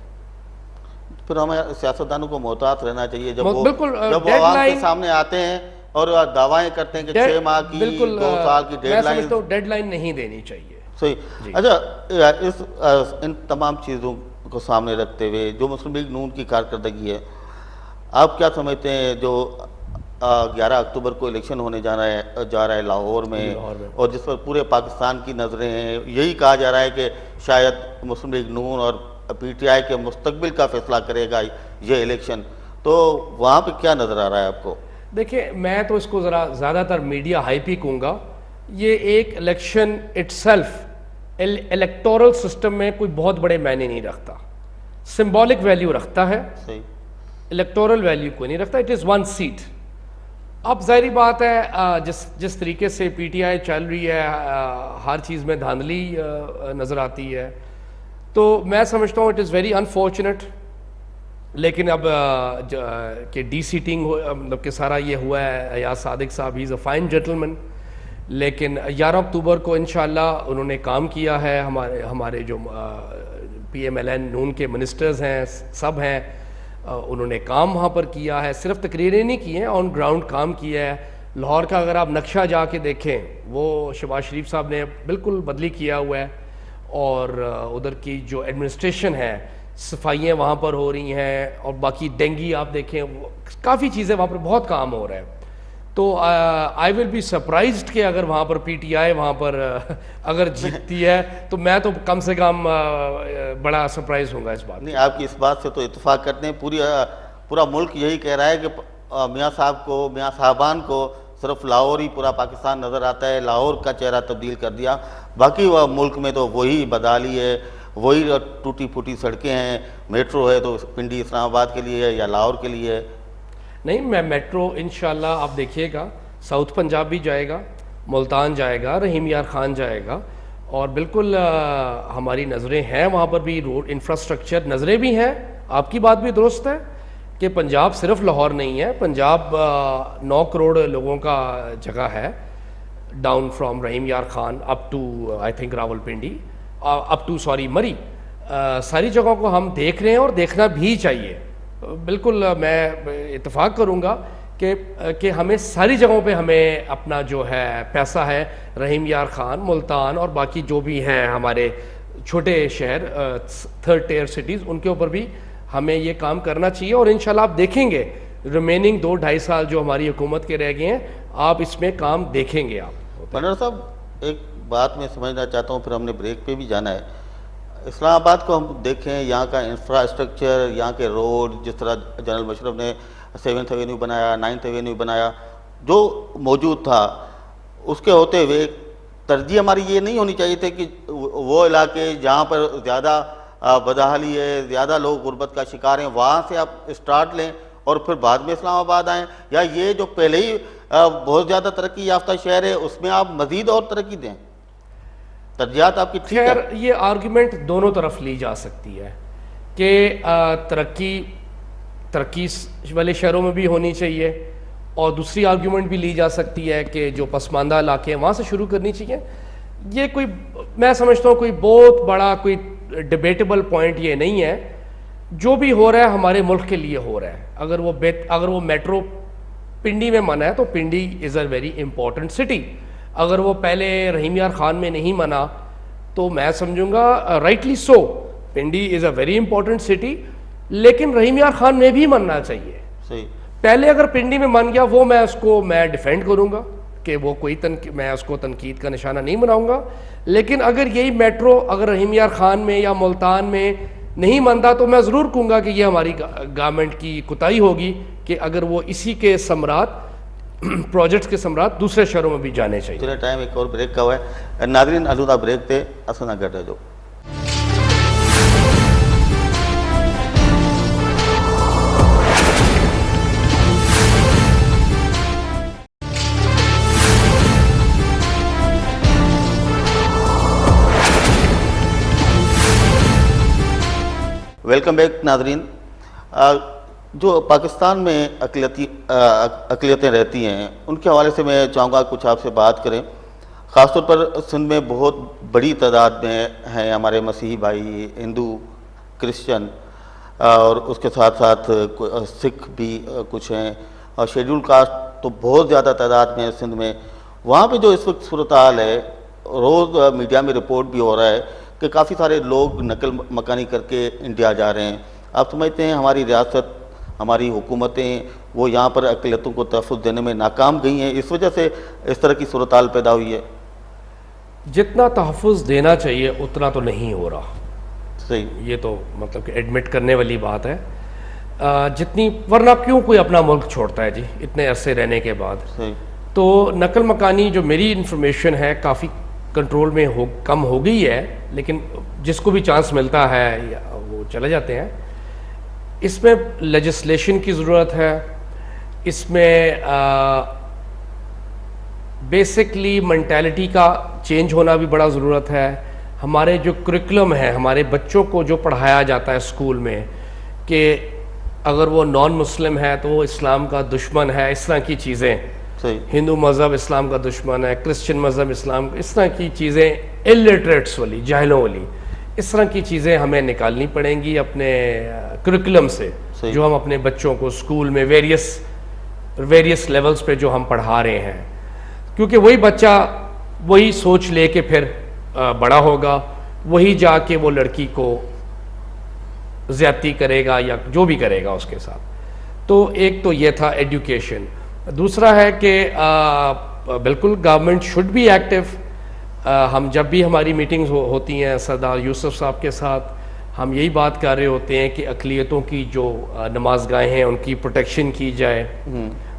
फिर हमें सियासतदानों को मोहतात रहना चाहिए जब वो डेडलाइन के सामने आते हैं और दावाएं करते हैं कि 6 माह की, 2 साल की डेडलाइन, तो डेडलाइन नहीं देनी चाहिए। सही। अच्छा, इन तमाम चीज़ों को सामने रखते हुए जो मुस्लिम लीग नून की कारकर्दगी है, आप क्या समझते हैं जो 11 अक्टूबर को इलेक्शन होने जा रहा है लाहौर में, और जिस पर पूरे पाकिस्तान की नज़रें हैं, यही कहा जा रहा है कि शायद मुस्लिम लीग नून और PTI के मुस्तकबिल का फैसला करेगा ये इलेक्शन, तो वहाँ पे क्या नज़र आ रहा है आपको? देखिए, मैं तो इसको ज़रा ज़्यादातर मीडिया हाइप ही कहूँगा। ये एक इलेक्शन इटसेल्फ इलेक्टोरल सिस्टम में कोई बहुत बड़े मायने नहीं रखता, सिंबॉलिक वैल्यू रखता है, सही, इलेक्टोरल वैल्यू कोई नहीं रखता। It is 1 seat. अब ज़ाहिर बात है जिस तरीके से PTI चल रही है, हर चीज़ में धांधली नज़र आती है, तो मैं समझता हूँ इट इज़ वेरी अनफॉर्चुनेट। लेकिन अब कि डी-सीटिंग मतलब कि सारा ये हुआ है, अयाज सादिक साहब he is a fine gentleman, लेकिन 11 अक्टूबर को इंशाल्लाह उन्होंने काम किया है। हमारे जो PMLN नून के मिनिस्टर्स हैं, सब हैं, उन्होंने काम वहाँ पर किया है, सिर्फ तकरीरें नहीं की हैं, ऑन ग्राउंड काम किया है। लाहौर का अगर आप नक्शा जाके देखें, वो शहबाज शरीफ साहब ने बिल्कुल बदली किया हुआ है, और उधर की जो एडमिनिस्ट्रेशन है, सफाइयाँ वहाँ पर हो रही हैं, और बाकी डेंगी आप देखें, काफ़ी चीज़ें वहाँ पर बहुत काम हो रहा है। तो आई विल बी सरप्राइज्ड कि अगर वहाँ पर PTI वहाँ पर अगर जीतती है, तो मैं तो कम से कम बड़ा सरप्राइज होऊंगा इस बात। नहीं, आपकी इस बात से तो इत्तेफाक करते हैं, पूरा मुल्क यही कह रहा है कि मियाँ साहब को, मियाँ साहबान को सिर्फ लाहौर ही पूरा पाकिस्तान नज़र आता है, लाहौर का चेहरा तब्दील कर दिया, बाकी वह मुल्क में तो वही बदहाली है, वही टूटी फूटी सड़कें हैं, मेट्रो है तो पिंडी इस्लामाबाद के लिए है या लाहौर के लिए है। नहीं, मैं मेट्रो इंशाल्लाह आप देखिएगा, साउथ पंजाब भी जाएगा, मुल्तान जाएगा, रहीम यार खान जाएगा, और बिल्कुल हमारी नज़रें हैं वहाँ पर भी, रोड इंफ्रास्ट्रक्चर नज़रें भी हैं। आपकी बात भी दुरुस्त है कि पंजाब सिर्फ लाहौर नहीं है, पंजाब 9 करोड़ लोगों का जगह है, down from Rahim Yar Khan up to I think Rawalpindi, up to Murree, सारी जगहों को हम देख रहे हैं और देखना भी चाहिए। बिल्कुल मैं इत्तेफाक करूंगा कि हमें सारी जगहों पे हमें अपना जो है पैसा है, रहीम यार खान, मुल्तान और बाकी जो भी हैं हमारे छोटे शहर, थर्ड टियर सिटीज़, उनके ऊपर भी हमें ये काम करना चाहिए। और इंशाल्लाह आप देखेंगे रिमेनिंग 2-2.5 साल जो हमारी हुकूमत के रह गए हैं, आप इसमें काम देखेंगे। आप बनर साहब, एक बात मैं समझना चाहता हूँ, फिर हमने ब्रेक पे भी जाना है। इस्लामाबाद को हम देखें, यहाँ का इंफ्रास्ट्रक्चर, यहाँ के रोड, जिस तरह जनरल मुशर्रफ ने 7th एवेन्यू बनाया, 9th एवेन्यू बनाया, जो मौजूद था, उसके होते हुए तरजीह हमारी ये नहीं होनी चाहिए थी कि वो इलाके जहाँ पर ज़्यादा बदहाली है, ज़्यादा लोग गुर्बत का शिकार हैं, वहाँ से आप स्टार्ट लें और फिर बाद में इस्लामाबाद आएँ, या ये जो पहले ही बहुत ज़्यादा तरक्की याफ्ता शहर है उसमें आप मज़ीद और तरक्की दें? तरजीहात आपकी ठीक है। खैर, ये आर्गुमेंट दोनों तरफ ली जा सकती है कि तरक्की वाले शहरों में भी होनी चाहिए, और दूसरी आर्गुमेंट भी ली जा सकती है कि जो पसमानदा इलाके हैं वहाँ से शुरू करनी चाहिए। ये कोई, मैं समझता हूँ कोई बहुत बड़ा कोई डिबेटेबल पॉइंट ये नहीं है। जो भी हो रहा है हमारे मुल्क के लिए हो रहा है। अगर वो मेट्रो पिंडी में मना है तो Pindi is a very important city. अगर वो पहले रहीम यार खान में नहीं मना तो मैं समझूंगा rightly so, Pindi is a very important city, लेकिन रहीम यार खान में भी मनना चाहिए। सही। पहले अगर पिंडी में मान गया वो मैं डिफेंड करूंगा कि वो कोई मैं उसको तनकीद का निशाना नहीं बनाऊंगा। लेकिन अगर यही मेट्रो अगर रहीम यार खान में या मुल्तान में नहीं मानता तो मैं ज़रूर कहूँगा कि ये हमारी गवर्नमेंट की कोताही होगी कि अगर वो इसी के सम्राट प्रोजेक्ट्स के सम्राट दूसरे शहरों में भी जाने चाहिए। चलिए, टाइम एक और ब्रेक का हुआ है। नाज़रीन, अलूदा ब्रेक थे असना गढ़ जो वेलकम बैक नाजरीन। जो पाकिस्तान में अक़लियतें रहती हैं उनके हवाले से मैं चाहूँगा कुछ आपसे बात करें। ख़ासतौर पर सिंध में बहुत बड़ी तादाद में हैं हमारे मसीही भाई, हिंदू, क्रिश्चियन और उसके साथ साथ सिख भी कुछ हैं, और शेड्यूल कास्ट तो बहुत ज़्यादा तादाद में है सिंध में। वहाँ पे जो इस वक्त सूरत हाल है, रोज़ मीडिया में रिपोर्ट भी हो रहा है कि काफ़ी सारे लोग नकल मकानी करके इंडिया जा रहे हैं। आप समझते हैं हमारी रियासत, हमारी हुकूमतें वो यहाँ पर अक़लियतों को तहफ़्फ़ुज़ देने में नाकाम गई हैं, इस वजह से इस तरह की सूरत हाल पैदा हुई है? जितना तहफ़्फ़ुज़ देना चाहिए उतना तो नहीं हो रहा। सही। ये तो मतलब कि एडमिट करने वाली बात है। जितनी, वरना क्यों कोई अपना मुल्क छोड़ता है जी इतने अरसे रहने के बाद। सही। तो नकल मकानी जो मेरी इन्फॉर्मेशन है काफ़ी कंट्रोल में कम हो गई है, लेकिन जिसको भी चांस मिलता है वो चले जाते हैं। इसमें लेजिस्लेशन की ज़रूरत है, इसमें बेसिकली मेंटालिटी का चेंज होना भी बड़ा ज़रूरत है। हमारे जो करिकुलम है, हमारे बच्चों को जो पढ़ाया जाता है स्कूल में कि अगर वो नॉन मुस्लिम है तो वो इस्लाम का दुश्मन है, इस तरह की चीज़ें, हिंदू मज़हब इस्लाम का दुश्मन है, क्रिश्चियन मज़हब इस्लाम, इस तरह की चीज़ें, इलिटरेट्स वाली, जाहिलों वाली, इस तरह की चीज़ें हमें निकालनी पड़ेंगी अपने करिकुलम से, जो हम अपने बच्चों को स्कूल में वेरियस लेवल्स पे जो हम पढ़ा रहे हैं। क्योंकि वही बच्चा वही सोच ले के फिर बड़ा होगा, वही जाके वो लड़की को ज़्यादती करेगा या जो भी करेगा उसके साथ। तो एक तो ये था एजुकेशन। दूसरा है कि बिल्कुल गवर्नमेंट शुड बी एक्टिव। हम जब भी हमारी मीटिंग्स होती हैं सरदार यूसुफ साहब के साथ, हम यही बात कर रहे होते हैं कि अक़लियतों की जो नमाज़गाहें हैं उनकी प्रोटेक्शन की जाए,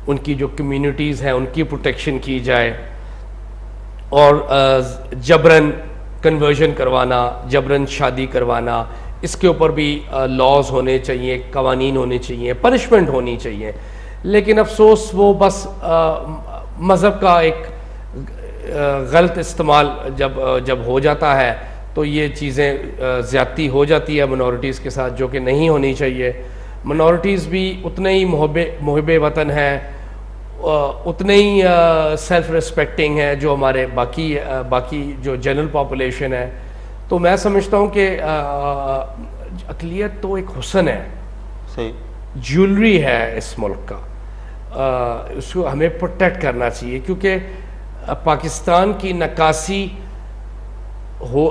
उनकी जो कम्युनिटीज़ हैं उनकी प्रोटेक्शन की जाए, और जबरन कन्वर्जन करवाना, जबरन शादी करवाना, इसके ऊपर भी लॉज होने चाहिए, कवानीन होने चाहिए, पनिशमेंट होनी चाहिए। लेकिन अफसोस वो बस मज़हब का एक गलत इस्तेमाल जब हो जाता है तो ये चीज़ें ज़्यादती हो जाती है मिनॉरिटीज़ के साथ, जो कि नहीं होनी चाहिए। मिनॉरिटीज़ भी उतने ही मुहिब वतन हैं, उतने ही सेल्फ रिस्पेक्टिंग है जो हमारे बाकी जो जनरल पॉपुलेशन है। तो मैं समझता हूँ कि अक़लियत तो एक हुस्न है। सही। ज्वेलरी है इस मुल्क का, उसको हमें प्रोटेक्ट करना चाहिए, क्योंकि पाकिस्तान की नक्काशी हो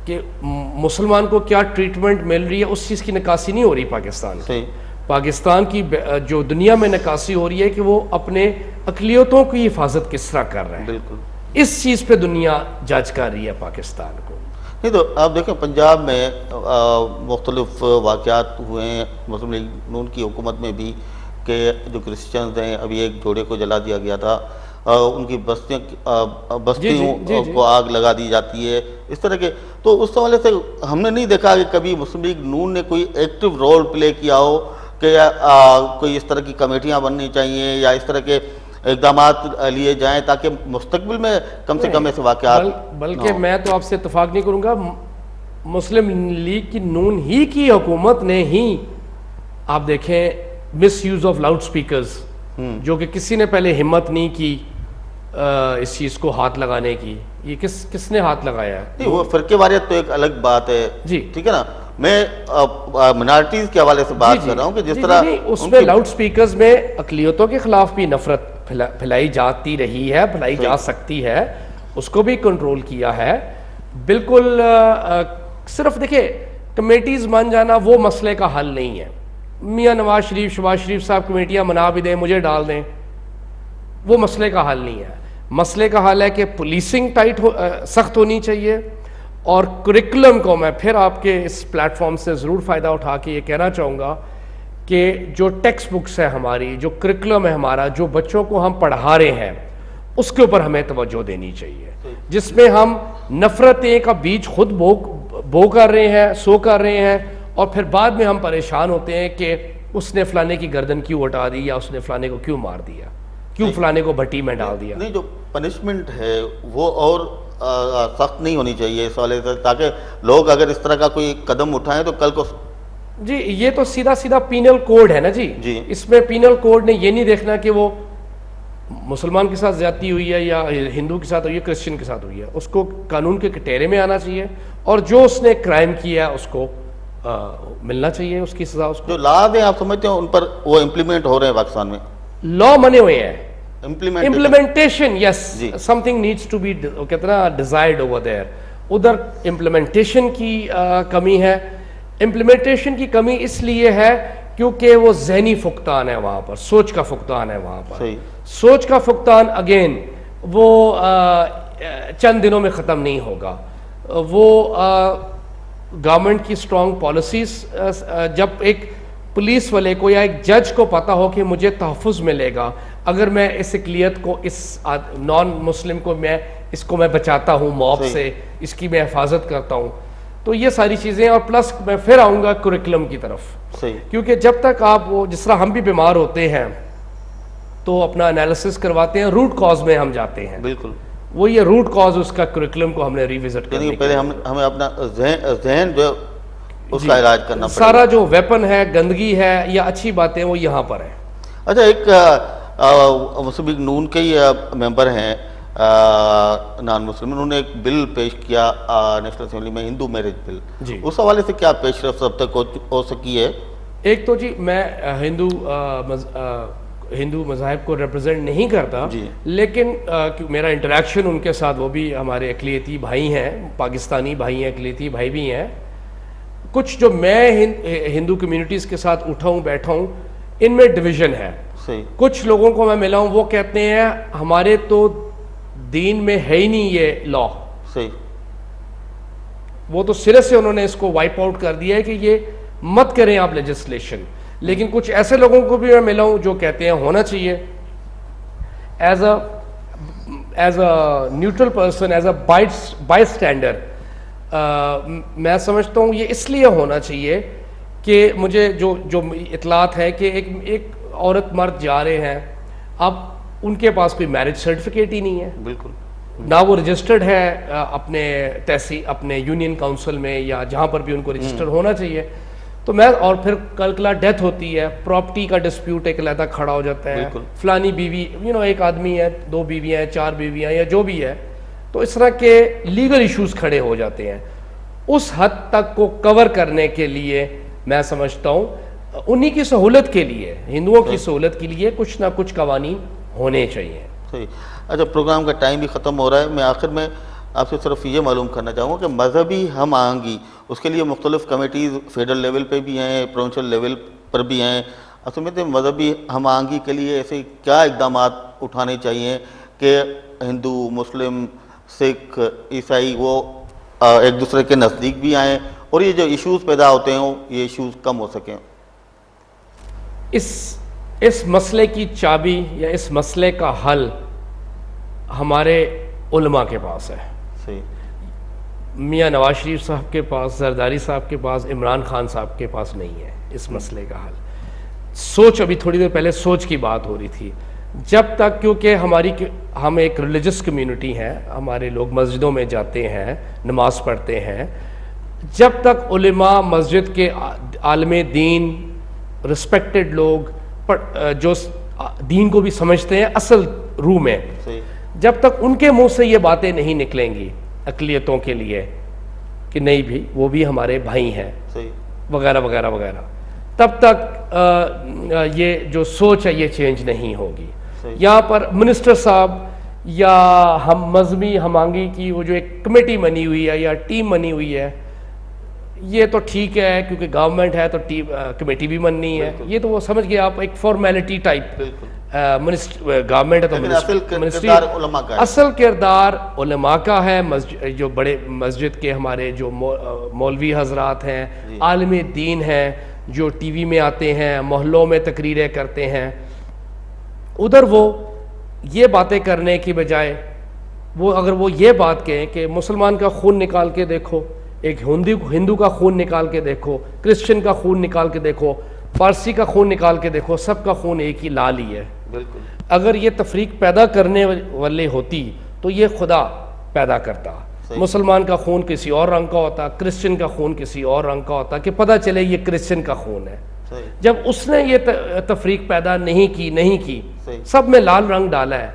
कि मुसलमान को क्या ट्रीटमेंट मिल रही है, उस चीज़ की नक्काशी नहीं हो रही पाकिस्तान की। पाकिस्तान की जो दुनिया में नक्काशी हो रही है कि वो अपने अक़लियतों की हिफाजत किस तरह कर रहे हैं। बिल्कुल, इस चीज़ पे दुनिया जज कर रही है पाकिस्तान को। नहीं तो आप देखें पंजाब में मुख्तलिफ वाक़यात हुए हैं मुस्लिम लीग नून की हुकूमत में भी, कि जो क्रिश्चियंस हैं, अभी एक जोड़े को जला दिया गया था, उनकी बस्तियों को आग लगा दी जाती है, इस तरह के। तो उस हवाले से हमने नहीं देखा कि कभी मुस्लिम लीग नून ने कोई एक्टिव रोल प्ले किया हो कि कोई इस तरह की कमेटियाँ बननी चाहिए या इस तरह के इकदाम लिए जाएं ताकि मुस्तकबिल में कम से कम ऐसे वाक़यात। बल्कि मैं तो आपसे इत्तफाक नहीं करूँगा, मुस्लिम लीग की नून ही की हुकूमत ने ही, आप देखें miss use of loud speakers, जो कि किसी ने पहले हिम्मत नहीं की इस चीज़ को हाथ लगाने की, ये किसने हाथ लगाया है? नहीं, वो फ़िरके वारियत तो एक अलग बात है जी, ठीक है ना। मैं मिनॉरिटीज़ के हवाले से बात कर रहा हूँ कि जिस तरह उसमें लाउड स्पीकर्स में अक़लियतों के खिलाफ भी नफरत फैलाई जाती रही है, फैलाई जा सकती है, उसको भी कंट्रोल किया है। बिल्कुल सिर्फ देखिए कमेटीज़ मान जाना वो मसले का हल नहीं है। मियाँ नवाज शरीफ, शहबाज शरीफ साहब कमेटियाँ बना भी दें, मुझे डाल दें, वो मसले का हल नहीं है। मसले का हल है कि पुलिसिंग सख्त होनी चाहिए, और कुरिकुलम को मैं फिर आपके इस प्लेटफॉर्म से ज़रूर फ़ायदा उठा के ये कहना चाहूँगा कि जो टेक्स्ट बुक्स है हमारी, जो कुरिकुलम है हमारा, जो बच्चों को हम पढ़ा रहे हैं, उसके ऊपर हमें तवज्जो देनी चाहिए, जिसमें हम नफ़रतें का बीज खुद बो कर रहे हैं, सो कर रहे हैं, और फिर बाद में हम परेशान होते हैं कि उसने फ़लाने की गर्दन क्यों उठा दी, या उसने फ़लाने को क्यों मार दिया, क्यों फ़लाने को भट्टी में डाल दिया। नहीं, जो पनिशमेंट है वो और सख्त नहीं होनी चाहिए इस वाले से, ताकि लोग अगर इस तरह का कोई कदम उठाएं तो कल को। जी, ये तो सीधा सीधा पीनल कोड है ना जी। इसमें पीनल कोड ने ये नहीं देखना कि वो मुसलमान के साथ ज्यादती हुई है या हिंदू के साथ हुई है, क्रिश्चियन के साथ हुई है, उसको कानून के कटेरे में आना चाहिए, और जो उसने क्राइम किया उसको मिलना चाहिए उसकी सजा। उसको जो लॉज हैं आप समझते हो उन पर वो इम्प्लीमेंट हो रहे हैं पाकिस्तान में, लॉ बने हुए हैं, implementation yes, something needs to be कितना डिजायर्ड ओवर देयर। उधर इम्प्लीमेंटेशन की कमी है। इम्प्लीमेंटेशन की कमी इसलिए है क्योंकि वो ज़हनी फुकतान है वहाँ पर, सोच का फुकतान है वहाँ पर। सोच का फुकतान अगेन वो चंद दिनों में ख़त्म नहीं होगा। वो गवर्नमेंट की स्ट्रॉन्ग पॉलिसीज़, जब एक पुलिस वाले को या एक जज को पता हो कि मुझे तहफ़्फ़ुज़ मिलेगा अगर मैं इस अक़लियत को, इस नॉन मुस्लिम को मैं बचाता हूँ मॉब से, इसकी मैं हिफाजत करता हूँ, तो ये सारी चीज़ें। और प्लस मैं फिर आऊँगा कुरिकुलम की तरफ, क्योंकि जब तक आप वो, जिस तरह हम भी बीमार होते हैं तो अपना एनालिसिस करवाते हैं, रूट कॉज में हम जाते हैं। बिल्कुल, वो ये रूट कॉज उसका कुरिकुलम को हमने रिविजिट करना, पहले हमें अपना जहन जो उसका इलाज करना पड़ेगा। सारा जो वेपन है, गंदगी है या अच्छी बातें, वो यहाँ पर है। अच्छा, एक मुस्लिम लीग नून के ही मेंबर हैं नॉन मुस्लिम, उन्होंने एक बिल पेश किया नेशनल असेंबली में, हिंदू मैरिज बिल। उस हवाले से क्या पेशरफ्त अब तक हो सकी है? एक तो जी मैं हिंदू मज़ाहिब को रिप्रेजेंट नहीं करता, लेकिन मेरा इंटरेक्शन उनके साथ, वो भी हमारे अक़लियती भाई हैं, पाकिस्तानी भाई हैं, अक़लियती भाई भी हैं। कुछ जो मैं हिंदू कम्युनिटीज़ के साथ उठा हूँ, बैठा हूँ, इनमें डिवीज़न है। कुछ लोगों को मैं मिला हूँ, वो कहते हैं हमारे तो दीन में है ही नहीं ये लॉ। वो तो सिरे से उन्होंने इसको वाइप आउट कर दिया है कि ये मत करें आप लेजिस्लेशन। लेकिन कुछ ऐसे लोगों को भी मैं मिला हूँ जो कहते हैं होना चाहिए। As a neutral person, as a bystander, मैं समझता हूँ ये इसलिए होना चाहिए कि मुझे जो इतलात है कि एक औरत मर्द जा रहे हैं, अब उनके पास कोई मैरिज सर्टिफिकेट ही नहीं है, बिल्कुल ना वो रजिस्टर्ड है अपने यूनियन काउंसिल में या जहाँ पर भी उनको रजिस्टर होना चाहिए। तो मैं, और फिर कल डेथ होती है, प्रॉपर्टी का डिस्प्यूट एक अलग खड़ा हो जाता है, फलानी बीवी, एक आदमी है, 2 बीवियाँ हैं, 4 बीवियाँ या जो भी है, तो इस तरह के लीगल इश्यूज खड़े हो जाते हैं। उस हद तक को कवर करने के लिए मैं समझता हूँ उन्हीं की सहूलत के लिए, हिंदुओं की सहूलत के लिए कुछ ना कुछ कवानीन होने चाहिए। सही। अच्छा, प्रोग्राम का टाइम भी ख़त्म हो रहा है। मैं आखिर में आपसे सिर्फ ये मालूम करना चाहूँगा कि मजहबी हम आहंगी उसके लिए मुख्तलिफ कमेटीज़ फेडरल लेवल पे भी हैं, प्रोविंशियल लेवल पर भी हैं। असल में तो मजहबी हम आहंगी के लिए ऐसे क्या इकदाम उठाने चाहिए कि हिंदू, मुस्लिम, सिख, ईसाई वो एक दूसरे के नज़दीक भी आएँ और ये जो इश्यूज़ पैदा होते हैं ये इश्यूज़ कम हो सकें? इस मसले की चाबी या इस मसले का हल हमारे उलमा के पास है। सही। मियाँ नवाज शरीफ साहब के पास, जरदारी साहब के पास, इमरान खान साहब के पास नहीं है इस मसले का हल। सोच, अभी थोड़ी देर पहले सोच की बात हो रही थी। जब तक, क्योंकि हम एक रिलीजियस कम्युनिटी है, हमारे लोग मस्जिदों में जाते हैं, नमाज पढ़ते हैं, जब तक उलमा मस्जिद के आलमे दीन, रिस्पेक्टेड लोग जो दीन को भी समझते हैं असल रूह में, सही। जब तक उनके मुंह से ये बातें नहीं निकलेंगी अक़लियतों के लिए कि नहीं भी वो भी हमारे भाई हैं, सही। वगैरह वगैरह वगैरह, तब तक ये जो सोच है ये चेंज नहीं होगी। यहाँ पर मिनिस्टर साहब या हम मजहबी हमांगी की वो जो एक कमेटी बनी हुई है या टीम बनी हुई है, ये तो ठीक है क्योंकि गवर्नमेंट है तो टीम कमेटी भी बननी है, ये तो वो समझ गए आप, एक फॉर्मेलिटी टाइप। गवर्नमैंट है तो मिनिस्ट्री, असल किरदार उलमा का है। जो बड़े मस्जिद के हमारे जो मौलवी हजरात हैं, आलिम दीन हैं, जो टीवी में आते हैं, मोहल्लों में तकरीरें करते हैं, उधर वो ये बातें करने की बजाय वो अगर वो ये बात कहें कि मुसलमान का खून निकाल के देखो, एक हिंदू का खून निकाल के देखो, क्रिश्चियन का खून निकाल के देखो, पारसी का खून निकाल के देखो, सबका खून एक ही लाल ही है। बिल्कुल। अगर ये तफरीक पैदा करने वाले होती तो ये खुदा पैदा करता। मुसलमान का खून किसी और रंग का होता, क्रिश्चियन का खून किसी और रंग का होता कि पता चले ये क्रिश्चियन का खून है। जब उसने ये तफरीक पैदा नहीं की, सब में लाल रंग डाला है,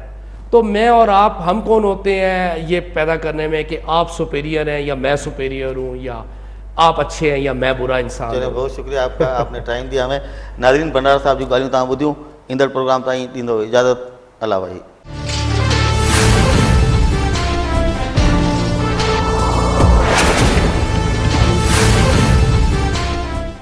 तो मैं और आप, हम कौन होते हैं ये पैदा करने में कि आप सुपीरियर हैं या मैं सुपीरियर हूँ, या आप अच्छे हैं या मैं बुरा इंसान हूँ। बहुत शुक्रिया आपका, आपने टाइम दिया हमें। नाज़रीन, भंडारा साहब जी ॻाल्हियूं तव्हां ॿुधियूं। ईंदड़ प्रोग्राम ताईं ॾींदो इजाज़त। अल्लाह भाई।